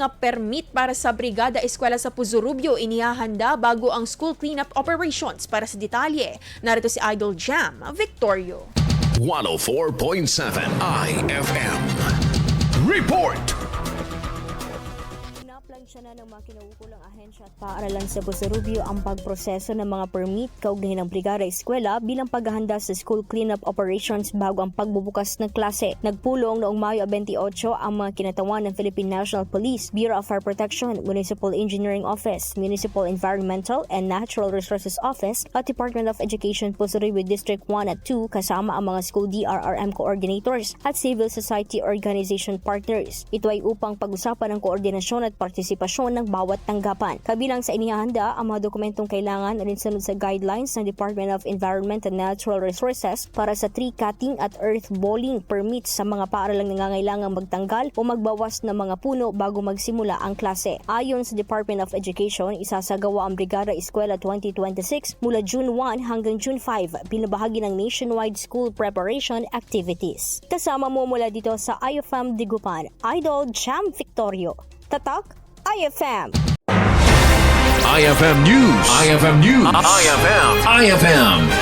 Nga permit para sa Brigada Eskwela sa Pozorrubio, inihahanda bago ang school cleanup operations. Para sa detalye, narito si Idol Jam Victorio. 104.7 IFM. Report! Plansya na ng mga kinaukulang ahensya at paaralan sa Pozorrubio ang pagproseso ng mga permit kaugnay ng Brigada Eskwela bilang paghahanda sa school cleanup operations bago ang pagbubukas ng klase. Nagpulong noong Mayo 28 ang mga kinatawan ng Philippine National Police, Bureau of Fire Protection, Municipal Engineering Office, Municipal Environmental and Natural Resources Office at Department of Education Pozorrubio District 1 at 2 kasama ang mga school DRRM coordinators at civil society organization partners. Ito ay upang pag-usapan ang koordinasyon at partisipasyon ng bawat tanggapan. Kabilang sa inihahanda ang mga dokumentong kailangan alinsunod sa guidelines ng Department of Environment and Natural Resources para sa tree cutting at earth balling permits sa mga paaralang nangangailangang magtanggal o magbawas ng mga puno bago magsimula ang klase. Ayon sa Department of Education, isasagawa ang Brigada Eskwela 2026 mula June 1 hanggang June 5, binabahagi ng nationwide school preparation activities. Kasama mo mula dito sa IFM Digupan, Idol Jam Victorio. Tatak IFM. IFM News. IFM News. IFM.